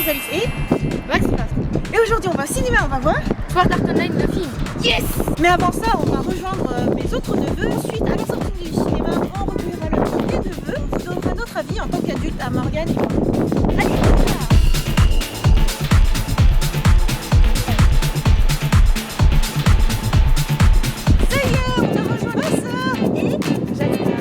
suis Alice et Max. Et aujourd'hui on va au cinéma, on va voir Sword Art Online, le film. Yes. Mais avant ça on va rejoindre mes autres neveux. Ensuite à la sortie du cinéma on recueillera le nom des neveux. On donnera notre avis en tant qu'adulte à Morgane et moi. Allez, ça y est, on a rejoint ma soeur et Jalina.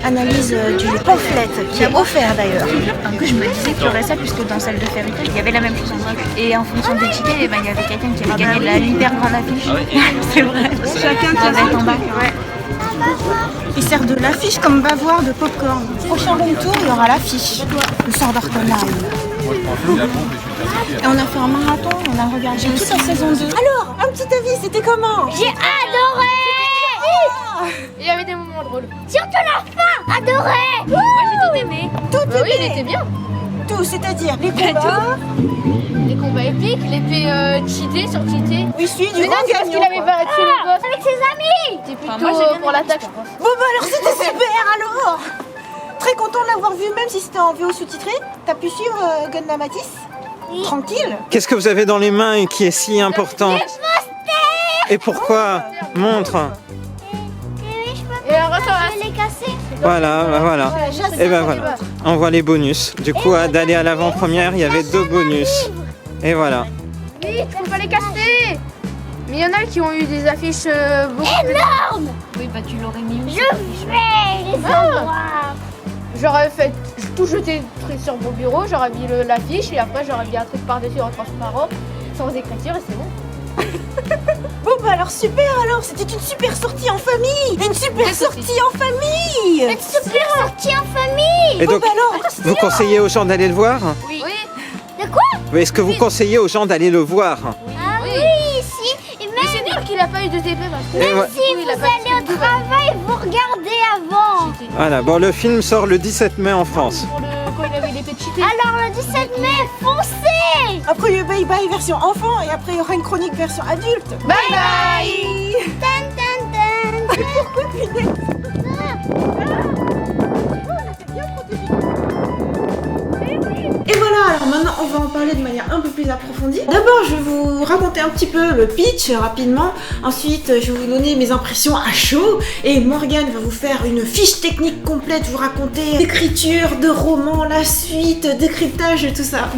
Analyse du pamphlet qui est offert d'ailleurs. Que je me disais qu'il y aurait ça puisque dans Salle de Fairytale il y avait la même chose en vrai. Et en fonction des tickets, il y avait quelqu'un qui avait gagné la hyper grande affiche. C'est vrai. Chacun qui va être en bas. Ouais. Il sert de l'affiche comme bavoir de popcorn. Prochain room tour, il y aura l'affiche. Le Sword Art Online. Et on a fait un marathon, on a regardé toute la saison 2. Alors, un petit avis, c'était comment? J'ai adoré. Il y avait des moments drôles. Surtout la fin, adoré. Moi j'ai tout aimé. Tout Oui, il était bien. Tout, c'est-à-dire les combats. Les combats épiques, l'épée cheatée sur cheatée. Oui, celui du Mais non, grand c'est parce gagnant. qu'il avait battu le boss. Avec ses amis. C'était plutôt Enfin, moi, j'ai bien pour aimé l'attaque, je pense. Bon bah alors c'était super alors. Très content de l'avoir vu, même si c'était en VO sous-titré. T'as pu suivre Gundam Matisse? Oui. Tranquille. Qu'est-ce que vous avez dans les mains et qui est si important? Et pourquoi? Montre. Et alors, attends, Je vais les casser. Voilà, bah voilà. Et ben voilà, on voit les bonus. Du coup, d'aller à l'avant-première, il y avait 2 bonus. Et voilà. vite, faut pas les casser. Mais il y en a qui ont eu des affiches beaucoup Énorme. Oui, bah tu l'aurais mis où? Je vais les avoir. J'aurais fait tout jeter sur mon bureau, j'aurais mis l'affiche et après j'aurais mis un truc par-dessus en transparent, sans écriture et c'est bon. Bon bah alors super alors, c'était une super sortie en famille. Une super sortie en famille. Une super sortie en famille. Et donc, bah alors, vous conseillez aux gens d'aller le voir? Oui. De quoi? Est-ce que vous conseillez aux gens d'aller le voir? Ah oui, ici. Et Mais c'est même dur qu'il a pas eu de TP parce que... Et ouais. si vous allez au travail, vous regardez avant. Voilà, bon, le film sort le 17 mai en France. Pour quand il avait l'épée cheatée. Alors le 17 mai, foncez. après il y a Bye Bye version enfant et après il y aura une chronique version adulte. Bye bye. Tan tan tan. Pourquoi punaise? Et voilà, alors maintenant on va en parler de manière un peu plus approfondie. D'abord je vais vous raconter un petit peu le pitch rapidement. Ensuite je vais vous donner mes impressions à chaud. Et Morgane va vous faire une fiche technique complète, vous raconter l'écriture de romans, la suite, décryptage, tout ça.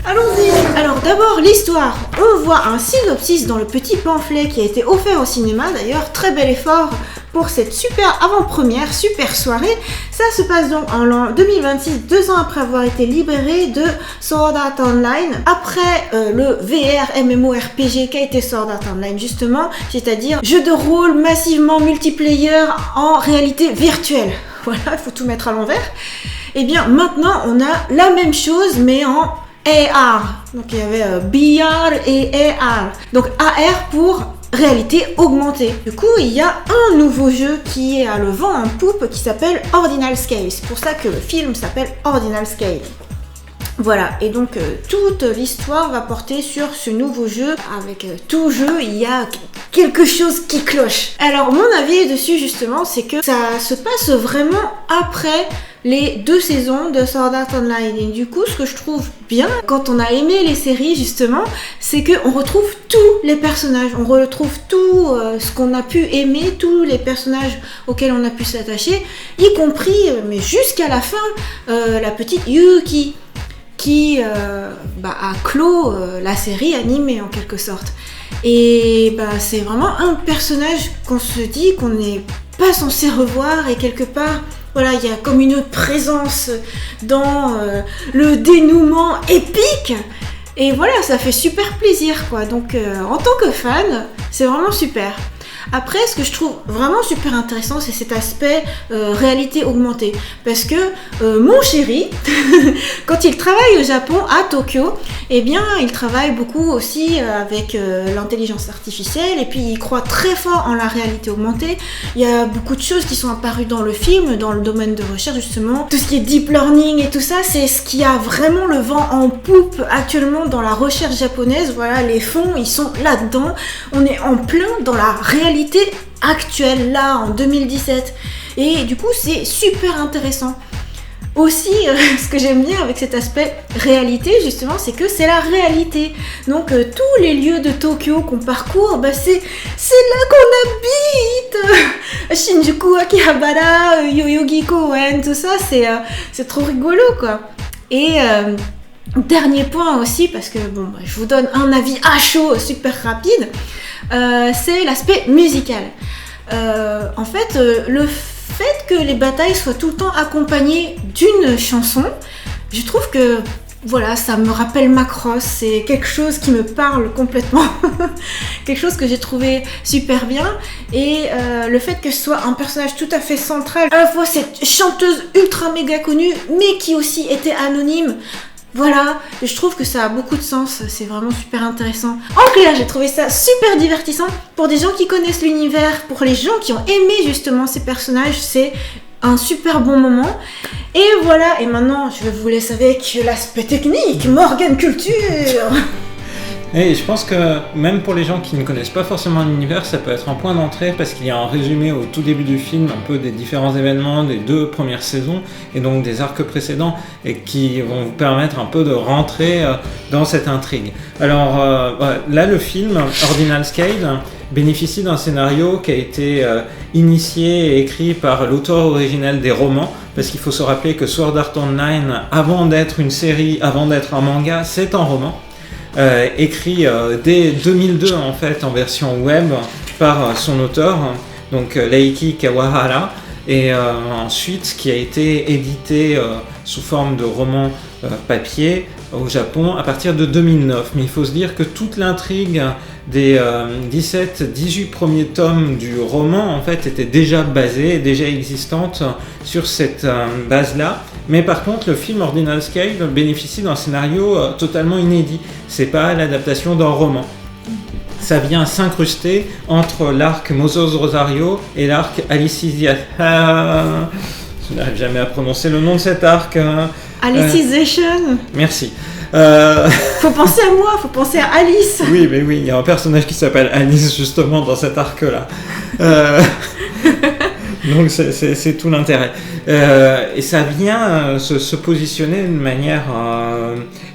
Allons-y. Alors d'abord l'histoire. On voit un synopsis dans le petit pamphlet qui a été offert au cinéma. D'ailleurs très bel effort pour cette super avant-première, super soirée. Ça se passe donc en l'an 2026, 2 ans après avoir été libéré de Sword Art Online, après le VR MMORPG qui a été Sword Art Online justement, c'est-à-dire jeu de rôle massivement multiplayer en réalité virtuelle. Voilà, il faut tout mettre à l'envers. Et bien maintenant on a la même chose mais en AR. Donc il y avait BR et AR. Donc AR pour réalité augmentée. Du coup, il y a un nouveau jeu qui est à le vent en poupe qui s'appelle Ordinal Scale. C'est pour ça que le film s'appelle Ordinal Scale. Voilà, et donc toute l'histoire va porter sur ce nouveau jeu. Avec tout jeu, il y a quelque chose qui cloche. Alors, mon avis dessus, justement, c'est que ça se passe vraiment après les 2 saisons de Sword Art Online. Et du coup, ce que je trouve bien, quand on a aimé les séries, justement, c'est qu'on retrouve tous les personnages. On retrouve tout ce qu'on a pu aimer, tous les personnages auxquels on a pu s'attacher, y compris, mais jusqu'à la fin, la petite Yuki, qui a clos la série animée en quelque sorte. Et c'est vraiment un personnage qu'on se dit qu'on n'est pas censé revoir et quelque part, voilà, il y a comme une présence dans le dénouement épique. Et voilà, ça fait super plaisir quoi. Donc en tant que fan, c'est vraiment super. Après, ce que je trouve vraiment super intéressant, c'est cet aspect réalité augmentée. Parce que mon chéri, quand il travaille au Japon, à Tokyo, eh bien, il travaille beaucoup aussi avec l'intelligence artificielle et puis il croit très fort en la réalité augmentée. Il y a beaucoup de choses qui sont apparues dans le film, dans le domaine de recherche justement. Tout ce qui est deep learning et tout ça, c'est ce qui a vraiment le vent en poupe actuellement dans la recherche japonaise. Voilà, les fonds, ils sont là-dedans. On est en plein dans la réalité réalité actuelle, là, en 2017. Et du coup, c'est super intéressant. Aussi, ce que j'aime bien avec cet aspect réalité, justement, c'est que c'est la réalité. Donc, tous les lieux de Tokyo qu'on parcourt, bah, c'est là qu'on habite. Shinjuku, Akihabara, Yoyogi Koen, tout ça, c'est trop rigolo, quoi. Et dernier point aussi, parce que bon, bah, je vous donne un avis à chaud, super rapide, c'est l'aspect musical. En fait, le fait que les batailles soient tout le temps accompagnées d'une chanson, je trouve que voilà, ça me rappelle Macross, c'est quelque chose qui me parle complètement, quelque chose que j'ai trouvé super bien, et le fait que ce soit un personnage tout à fait central, à la fois cette chanteuse ultra méga connue, mais qui aussi était anonyme. Voilà, je trouve que ça a beaucoup de sens, c'est vraiment super intéressant. En clair, j'ai trouvé ça super divertissant pour des gens qui connaissent l'univers, pour les gens qui ont aimé justement ces personnages, c'est un super bon moment. Et voilà, et maintenant je vous laisse avec l'aspect technique, Morgan Culture. Et je pense que même pour les gens qui ne connaissent pas forcément l'univers, ça peut être un point d'entrée parce qu'il y a un résumé au tout début du film un peu des différents événements des 2 premières saisons et donc des arcs précédents et qui vont vous permettre un peu de rentrer dans cette intrigue. Alors là, le film Ordinal Scale bénéficie d'un scénario qui a été initié et écrit par l'auteur original des romans, parce qu'il faut se rappeler que Sword Art Online, avant d'être une série, avant d'être un manga, c'est un roman. Écrit dès 2002 en fait en version web par son auteur, donc Leiki Kawahara, et ensuite qui a été édité sous forme de roman papier au Japon à partir de 2009. Mais il faut se dire que toute l'intrigue des 17-18 premiers tomes du roman en fait était déjà basée, déjà existante sur cette base-là. Mais par contre, le film Ordinal Scale bénéficie d'un scénario totalement inédit. C'est pas l'adaptation d'un roman. Ça vient s'incruster entre l'arc Mozos Rosario et l'arc Alicizia. Je n'arrive jamais à prononcer le nom de cet arc. Alicization. Merci. Faut penser à moi, faut penser à Alice. Oui, mais oui, il y a un personnage qui s'appelle Alice justement dans cet arc-là. Donc c'est tout l'intérêt. Et ça vient se positionner d'une manière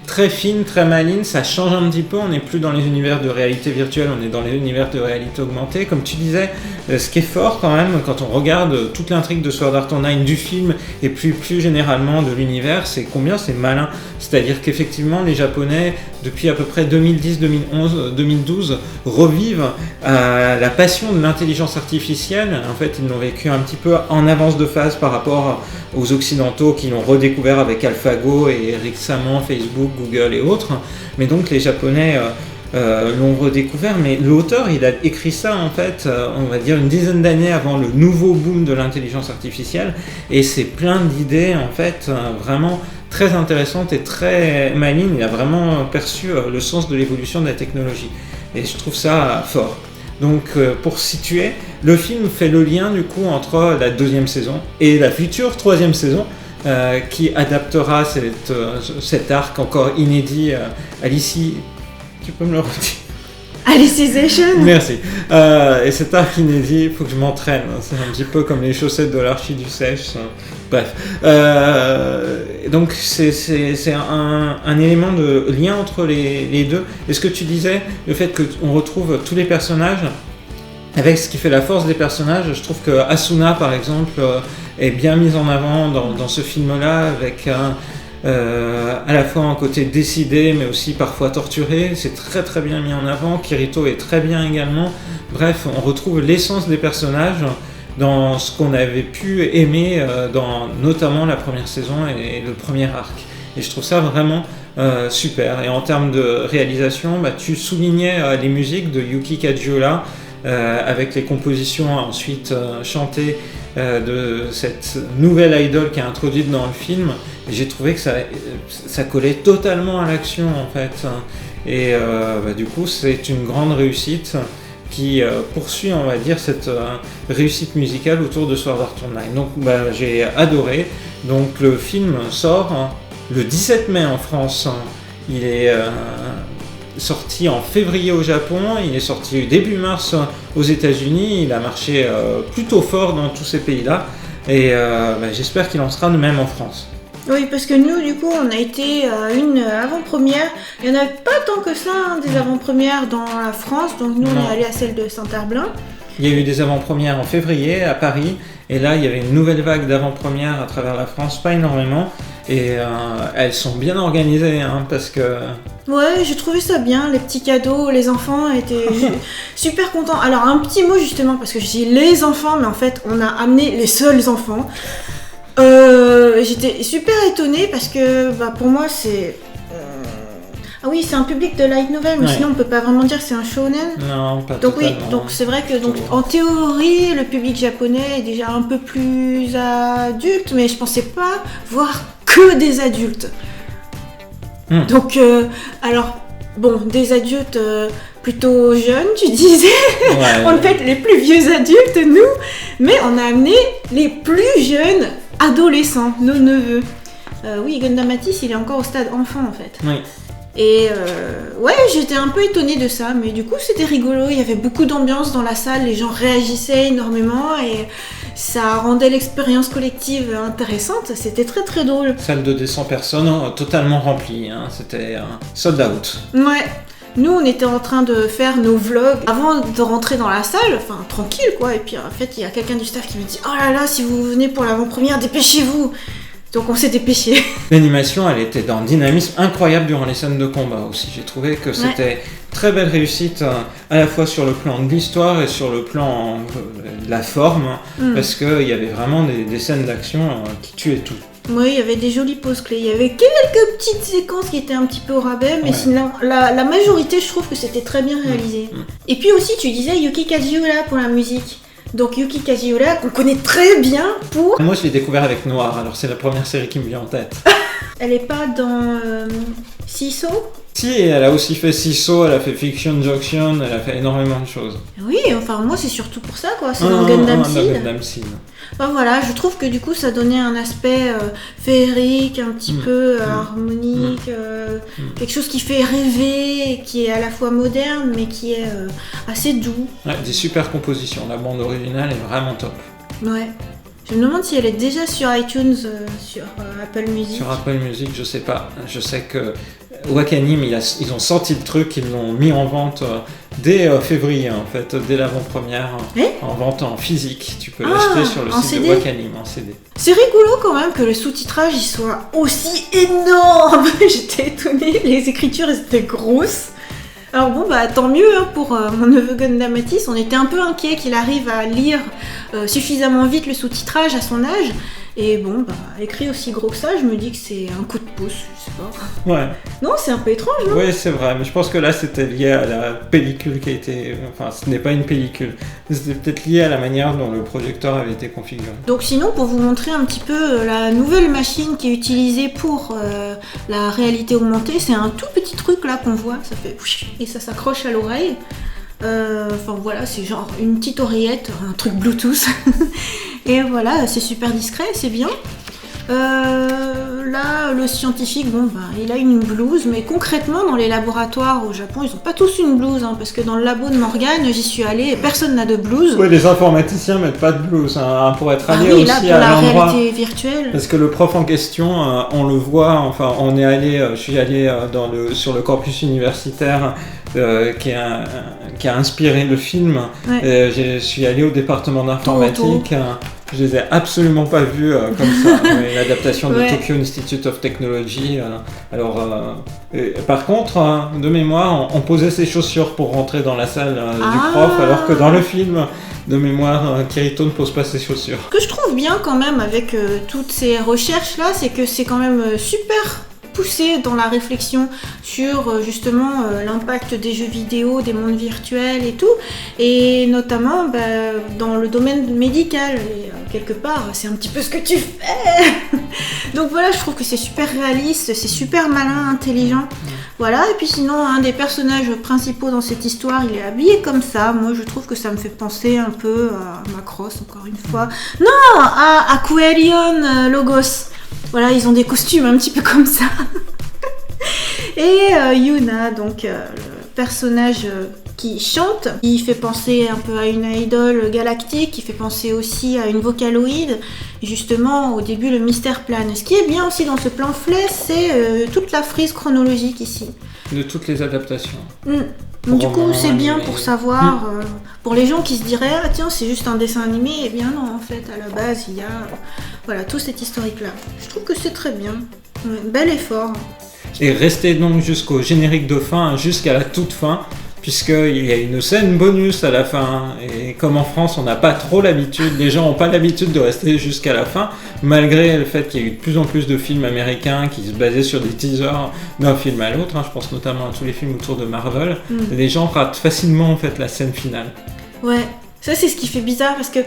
très fine, très maligne, ça change un petit peu, on n'est plus dans les univers de réalité virtuelle, on est dans les univers de réalité augmentée. Comme tu disais, ce qui est fort quand même, quand on regarde toute l'intrigue de Sword Art Online du film, et plus généralement de l'univers, c'est combien c'est malin. C'est-à-dire qu'effectivement, les Japonais, depuis à peu près 2010, 2011, 2012, revivent la passion de l'intelligence artificielle. En fait, ils l'ont vécu un petit peu en avance de phase par rapport aux Occidentaux qui l'ont redécouvert avec AlphaGo et récemment Facebook, Google et autres. Mais donc les Japonais l'ont redécouvert, mais l'auteur il a écrit ça en fait, on va dire une dizaine d'années avant le nouveau boom de l'intelligence artificielle, et c'est plein d'idées en fait vraiment très intéressantes et très malignes. Il a vraiment perçu le sens de l'évolution de la technologie, et je trouve ça fort. Donc pour situer, le film fait le lien du coup entre la 2e saison et la future 3e saison, qui adaptera cet arc encore inédit. Alice, tu peux me le redire? Alicization. Merci. Et cet arc inédit, il faut que je m'entraîne. C'est un petit peu comme les chaussettes de l'Archie du Sèche. Bref. Donc c'est un élément de lien entre les deux. Et ce que tu disais, le fait qu'on retrouve tous les personnages, avec ce qui fait la force des personnages, je trouve que Asuna par exemple est bien mise en avant dans ce film-là, avec à la fois un côté décidé mais aussi parfois torturé. C'est très très bien mis en avant. Kirito est très bien également. Bref, on retrouve l'essence des personnages dans ce qu'on avait pu aimer dans notamment la première saison et le premier arc. Et je trouve ça vraiment super. Et en termes de réalisation, tu soulignais les musiques de Yuki Kajiura, avec les compositions ensuite chantées de cette nouvelle idole qui est introduite dans le film. Et j'ai trouvé que ça collait totalement à l'action en fait. Et du coup c'est une grande réussite qui poursuit, on va dire, cette réussite musicale autour de Sword Art Online. Donc j'ai adoré. Donc le film sort le 17 mai en France. Il est sorti en février au Japon, il est sorti début mars aux États-Unis, il a marché plutôt fort dans tous ces pays-là, et j'espère qu'il en sera de même en France. Oui, parce que nous, du coup, on a été à une avant-première. Il n'y en avait pas tant que ça, des avant-premières dans la France. Donc nous, on est allé à celle de Saint-Herblain. Il y a eu des avant-premières en février à Paris. Et là, il y avait une nouvelle vague d'avant-premières à travers la France, pas énormément. Et elles sont bien organisées, parce que... Ouais, j'ai trouvé ça bien, les petits cadeaux, les enfants étaient super contents. Alors, un petit mot justement, parce que je dis les enfants, mais en fait, on a amené les seuls enfants. J'étais super étonnée parce que pour moi c'est... Ah oui, c'est un public de light novel, mais sinon on peut pas vraiment dire que c'est un shonen. Non, pas donc totalement. Oui, donc c'est vrai que en théorie le public japonais est déjà un peu plus adulte, mais je pensais pas voir que des adultes. Donc alors bon, des adultes plutôt jeunes, tu disais. On peut être les plus vieux adultes nous, mais on a amené les plus jeunes adolescents, nos neveux. Oui, Gundam Matisse, il est encore au stade enfant en fait. Oui. Et j'étais un peu étonnée de ça, mais du coup c'était rigolo, il y avait beaucoup d'ambiance dans la salle, les gens réagissaient énormément et ça rendait l'expérience collective intéressante, c'était très très drôle. Salle de 200 personnes totalement remplie, c'était sold out. Ouais. Nous, on était en train de faire nos vlogs avant de rentrer dans la salle, enfin tranquille quoi, et puis en fait, il y a quelqu'un du staff qui me dit « Oh là là, si vous venez pour l'avant-première, dépêchez-vous !» Donc on s'est dépêché. L'animation, elle était d'un dynamisme incroyable durant les scènes de combat aussi. J'ai trouvé que c'était très belle réussite, à la fois sur le plan de l'histoire et sur le plan de la forme, parce qu'il y avait vraiment des scènes d'action qui tuaient tout. Oui, il y avait des jolies poses clés. Il y avait quelques petites séquences qui étaient un petit peu au rabais, mais sinon, la majorité, je trouve que c'était très bien réalisé. Et puis aussi, tu disais Yuki Kajiura pour la musique. Donc Yuki Kajiura, qu'on connaît très bien pour... Moi, je l'ai découvert avec Noir, alors c'est la première série qui me vient en tête. Elle est pas dans Siso ? Si, elle a aussi fait Siso, elle a fait Fiction Junction, elle a fait énormément de choses. Oui, enfin moi c'est surtout pour ça quoi, c'est dans Gundam Seed. Enfin voilà, je trouve que du coup ça donnait un aspect féerique, un petit peu harmonique, quelque chose qui fait rêver, qui est à la fois moderne mais qui est assez doux. Ouais, des super compositions, la bande originale est vraiment top. Ouais. Je me demande si elle est déjà sur iTunes, sur Apple Music. Sur Apple Music, je sais pas. Je sais que Wakanim, ils ont sorti le truc, ils l'ont mis en vente dès février, en fait, dès l'avant-première, en vente en physique. Tu peux l'acheter sur le site de Wakanim en CD. C'est rigolo quand même que le sous-titrage il soit aussi énorme. J'étais étonnée, les écritures elles étaient grosses. Alors bon, tant mieux pour mon neveu Gundam Matisse. On était un peu inquiet qu'il arrive à lire suffisamment vite le sous-titrage à son âge. Et bon, écrit aussi gros que ça, je me dis que c'est un coup de pouce, je sais pas. Ouais. Non, c'est un peu étrange, non ? Oui, c'est vrai, mais je pense que là, c'était lié à la pellicule qui a été... Enfin, ce n'est pas une pellicule. C'était peut-être lié à la manière dont le projecteur avait été configuré. Donc sinon, pour vous montrer un petit peu la nouvelle machine qui est utilisée pour la réalité augmentée, c'est un tout petit truc là qu'on voit, ça fait... et ça s'accroche à l'oreille. Enfin voilà, c'est genre une petite oreillette, un truc Bluetooth. Et voilà, c'est super discret, c'est bien. Là, le scientifique, il a une blouse, mais concrètement, dans les laboratoires au Japon, ils n'ont pas tous une blouse, parce que dans le labo de Morgane, j'y suis allée et personne n'a de blouse. Oui, les informaticiens mettent pas de blouse, pour être allé oui, aussi là, pour à la l'endroit. Réalité virtuelle. Parce que le prof en question, on le voit, enfin, on est allé, je suis allé sur le campus universitaire qui a inspiré le film. Ouais. Je suis allé au département d'informatique. Je les ai absolument pas vus comme ça. L'adaptation de Tokyo Institute of Technology. Par contre, de mémoire, on posait ses chaussures pour rentrer dans la salle du prof, alors que dans le film, de mémoire, Kirito ne pose pas ses chaussures. Ce que je trouve bien quand même avec toutes ces recherches-là, c'est que c'est quand même super poussé dans la réflexion sur justement l'impact des jeux vidéo, des mondes virtuels et tout, et notamment dans le domaine médical. Et, quelque part, c'est un petit peu ce que tu fais. Donc voilà, je trouve que c'est super réaliste, c'est super malin, intelligent. Voilà, et puis sinon, un des personnages principaux dans cette histoire, il est habillé comme ça. Moi, je trouve que ça me fait penser un peu à Macross, encore une fois. Non, à Aquarion Logos. Voilà, ils ont des costumes un petit peu comme ça. Et Yuna, donc personnage qui chante, qui fait penser un peu à une idole galactique, qui fait penser aussi à une Vocaloid. Et justement, au début, le mystère plane. Ce qui est bien aussi dans ce pamphlet, c'est toute la frise chronologique ici. De toutes les adaptations. Donc, du coup, Roman, c'est bien animé. pour savoir, pour les gens qui se diraient « Ah tiens, c'est juste un dessin animé », eh bien non, en fait, à la base, il y a voilà, tout cet historique-là. Je trouve que c'est très bien. Bel effort. Et restez donc jusqu'au générique de fin, jusqu'à la toute fin, puisqu'il y a une scène bonus à la fin. Et comme en France, on n'a pas trop l'habitude, les gens n'ont pas l'habitude de rester jusqu'à la fin, malgré le fait qu'il y a eu de plus en plus de films américains qui se basaient sur des teasers d'un film à l'autre. Je pense notamment à tous les films autour de Marvel. Les gens ratent facilement en fait la scène finale. Ouais, ça c'est ce qui fait bizarre parce que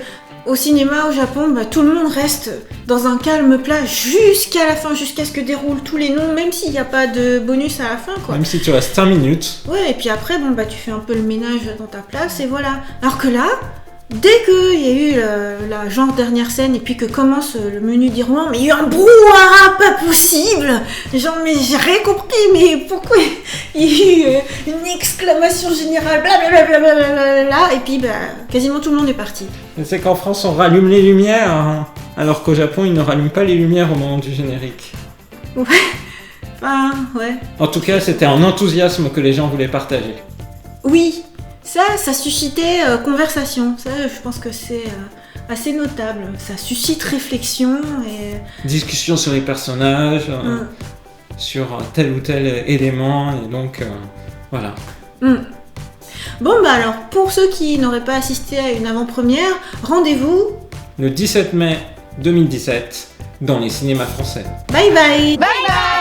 au cinéma au Japon, tout le monde reste dans un calme plat jusqu'à la fin, jusqu'à ce que déroulent tous les noms, même s'il n'y a pas de bonus à la fin, quoi. Même si tu restes 5 minutes. Ouais, et puis après, tu fais un peu le ménage dans ta place et voilà. Alors que là, dès qu'il y a eu la genre dernière scène et puis que commence le menu d'Irlande, mais il y a eu un brouhaha pas possible. Genre, mais j'ai rien compris, mais pourquoi il y a eu une exclamation générale, blablabla, et puis quasiment tout le monde est parti. C'est qu'en France, on rallume les lumières, hein, alors qu'au Japon, ils ne rallument pas les lumières au moment du générique. Ouais, enfin, ouais. En tout cas, c'était un enthousiasme que les gens voulaient partager. Oui, ça suscitait conversation. Ça, je pense que c'est assez notable. Ça suscite réflexion et... Discussion sur les personnages, sur tel ou tel élément, et donc voilà. Bon alors, pour ceux qui n'auraient pas assisté à une avant-première, rendez-vous le 17 mai 2017 dans les cinémas français. Bye bye. Bye bye.